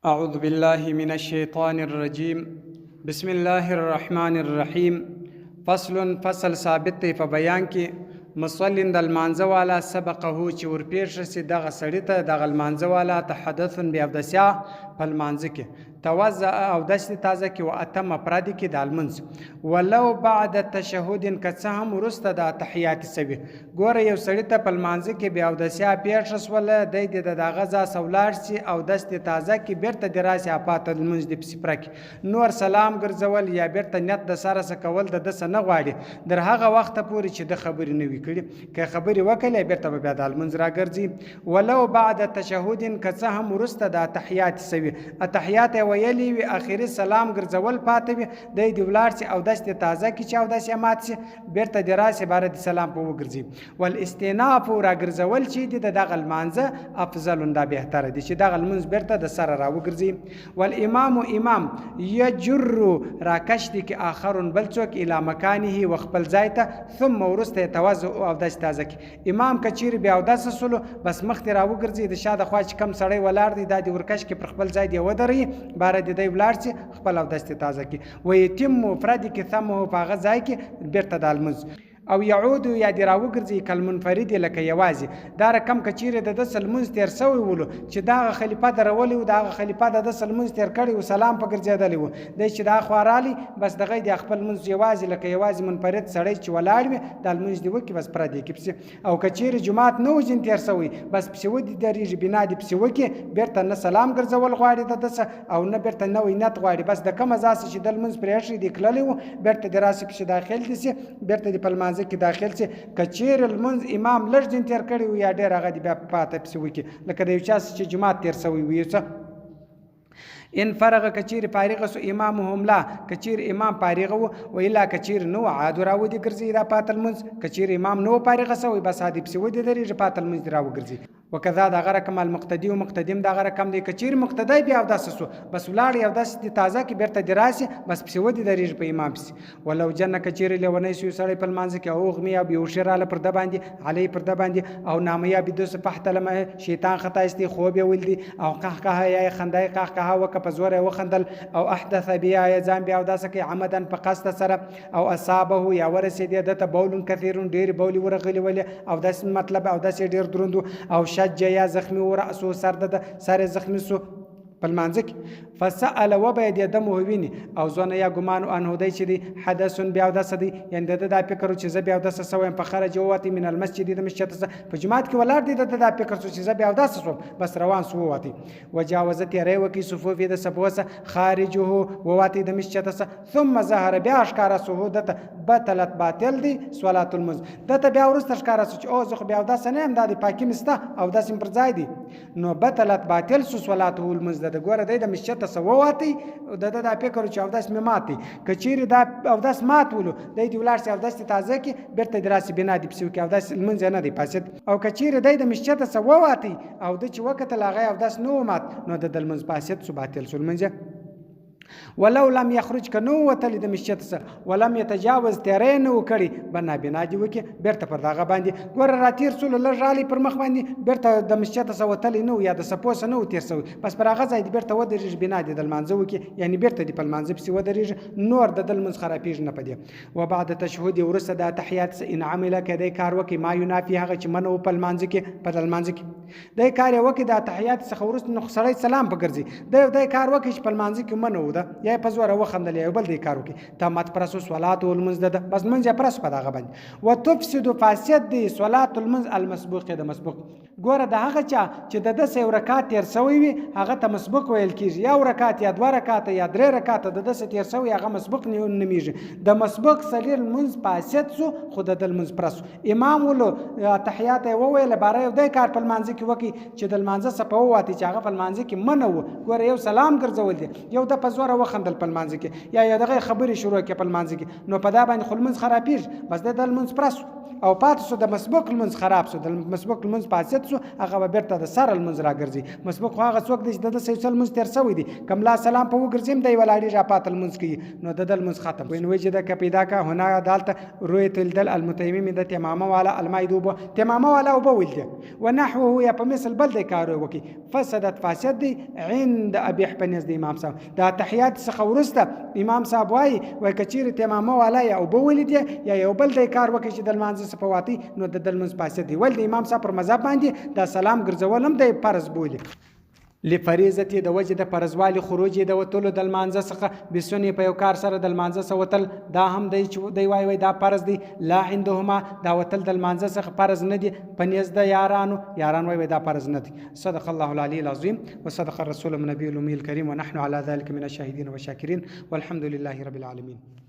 أعوذ بالله من الشيطان الرجيم بسم الله الرحمن الرحیم فصل ثابت دی په بیان کې مصلین د المانځه والا سبقه چې ورپېښ شي دغه سړي ته دغه المانځه والا تحدث بأودسیا په المانځه کې توضأ اودس تازه کې و اتم افراد کې د المنځ ولو بعد تشهد که څه هم وروسته د تحیات سوي ګوره یو سړي ته په المانځه کې بیا اودسیا پېښ شوله دی د دغه ځای سولاړ شي اودس تازه کې بیرته د راسي اپات المنځ د پسې پرک نور سلام ګرځول یا بیرته نیت د سره څه کول د دسه نه غواړي در هغه وخت پورې چې د خبرې نه وي کړي که خبرې وکړي بیرته به بیا د المنځ راګرځي ولو بعد تشهد که څه هم وروسته د تحیات سوي تحیات ویلی وي اخري سلام ګرځول پاتې وي دی د ولاړ شي اودس تازه کې چې اودس یې مات شي بیرته د راسي باره د سلام په وګرځي والاستئناف راګرځول چې د دغه المانځه افضل دا بهتره دي چې دغه المنځ بیرته د سره راوګرځي والامام امام یجر راکش دي کې آخرون بل څوک الی مکانه و خپل ځای ته ثم ورسته توضؤ اودس تازه کې امام کچیر بیا اودس سلو بس مخ ته راوګرځي د شاده خوا چې کم سړی ولاړ دی د ورکش کې پر خپل ځای دی ودري بار د دی ولاړ شي خپل اودس تازه کې و یتم مفرد کې ثمه په هغه ځای کې بیرته د المنځ او یعود یا دی راوګرځي کلمنفرد لکه یوازې دا رقم کچیره د سلمونز تیر سوی ولو چې دا خلیفہ درولي او دا خلیفہ د سلمونز تیر کړي او سلام په ګرځیدلی وو د چې دا خوارالي بس دغه د خپل منځ یوازې لکه یوازې منفرد سړی چې ولاړ وي د المنځ دی وکي بس پر دې کې او کچیره جمعات نو جن تیر سوی بس پسې ودی درېږي بنا دی پسې وکي بیرته نه سلام ګرځول غواړي د دسه او نه بیرته نه وینت غواړي بس د کوم ځاس چې د المنځ پرېښي دی کړلی وو بیرته د راسي پسې داخل دي سي بیرته د پلمان کې داخل سي کچیر المنز امام لږ دین تیر کړی یا ډیر هغه دی بیا پاته پسې وکي لکه د یو چا چې جماعت تیر سوی وي ان فرغ کچیر فارغ سو امام هم لا کچیر امام فارغ و الا کچیر نو عاد راودي ګرځي دا پاتل منز کچیر امام نو فارغ سو بس هادي پسې ودی درې پاتل منز راو ګرځي وکذا دا غره کمال مقتدی او مقتدم دا غره کم دی کچیر مقتدی بیا اودس سو بس ولاړ یو داس تازه کې بیرته دراسي بس پسې ودی درې په امام پسې ولو جن کچیر لونی سو سړی په منځ کې او غمی او بيوشراله پر د باندې علی پر د باندې او نامیا بده سپحت لمه شیطان خطا استی خوب ولدي او قهقه یا خندای قهقه وک په زور وخندل او احدث بیا ځان بیا اودس کې عمدن په قصد سره او اصابه یا ورسېد د بولن کثیرون ډیر بولی ورغلی ول او داس مطلب او داس ډیر دروندو او شج یا زخمی و رأسو سر زخمی سو پلمانځک فسأل وبید دم ویني او ځونه یا ګمان ان هدی چې دی حدث بیا د سدي یند د فکر چې ز بیا د سویم په خرج وتی من المسجد د مسجد په جماعت کې ولار دي د فکر چې ز بیا د سوم بس روان سو وتی وجاوزت ری وکي صفوف د سبوسه خارجه وواتی د مسجد ثم ظهر بیا اشکار سهودت بطلت باطل دی صلات المز د بیا ورست اشکار چې او زخ بیا د سنه هم د پاکي مستا او د سم پر ځای دی نو بطلت باطل صلات المز د ګوره د مسجد ته سوواتی د فکر چې اودس می ماتي کچیر دا اودس مات ولو د ولار سي اودس تازه کې بیرته دراسي بنا دي پسو کې اودس منځ نه دی پاسد او کچیر د مسجد ته سوواتی او د چې وخت لاغه اودس نو مات نو د منځ پاسد سو باطل سو منځ ولو لم يخرج کنو وتل د مسجد سره ولم يتجاوز ترين وکړي بنا بنا دی وکي بیرته پر دغه باندې ګور راتیر سول لږالی پر مخ باندې بیرته د مسجد سره وتل نو یا د سپوس نو تیر سو بس پر هغه ځای بیرته ودرېږي بنا دی د منځو وکي یعنی بیرته دی په منځ پسې ودرېږي نور د منځ خرابېږي نه پدې و بعد تشهد ورسه د تحیات ان عمل کده کار وکي ما ينافي هغه چې منو په منځ کې په منځ کې د کار وکي د تحیات څخه ورسه نو سړی سلام پکړي د کار وکي په منځ کې منو ده یا په زور وخندل یو بل دی کارو کې تامت پرسو صلات المنز ده بس منځه پرس په دغه باندې وتفسد فاسد دی صلات المنز المسبوق د مسبوق ګوره د هغه چې د 10 رکعات تیر سوی وي هغه ته مسبوق ویل کیږي یا رکعات یا 2 رکعات یا 3 رکعات د 10 تیر سوی هغه مسبوق نه نمیږي د مسبوق سلیل المنز فاسد سو خود د المنز پرسو امام ولو تحیات ویل باره د کار په منځ کې وکي چې د منځ سپو واتی چې هغه په منځ کې منو ګوره یو سلام ګرځول دی یو د پزوره وخندل په منځ کې یا دغه خبرې شروع کې په منځ کې نو په دا باندې خلمنز خرابېږي بس د المنز پرسو او پاتې شو د مسبوق لمونځ خراب شو د مسبوق لمونځ فاسد شو هغه به بیرته د سر لمونځ راګرځي مسبوق خو هغه څوک دی چې د صحیح لمونځ تیر شوی دی کوم لا سلام په وګرځیم دی ولاړی را پات لمونځ کوي نو د لمونځ ختم وین وجه د کپیدا کا هنا دالته رؤیت الدل المتیمم د تمامه والا المایدوب تمامه والا وب ولد ونحوه یا په مثل بل د کار وکي فسدت فاسد دی عند ابي حنیفه د امام صاحب دا تحیات څخه ورسته امام صاحب وای کچیر تمامه والا یا وب ولد یا یو بل د کار وکي چې د لمانځه صفواتي نو د لمونځ فاسد دی ول د امام صاحب پر مذهب باندې دا سلام ګرځولم د فرض بولی لفریضه د وجه د فرضوالي خروج د وتلو د لمانځه څخه بسنی په یو کار سره د لمانځه سره وتل دا هم دی وای دا فرض دی لا عندهما دا وتل د لمانځه څخه فرض نه دی پنيز د یاران وای دا فرض نه دی صدق الله العلي العظيم وصدق الرسول النبي الامي الكريم ونحن على ذلك من الشاهدين والشاكرين والحمد لله رب العالمين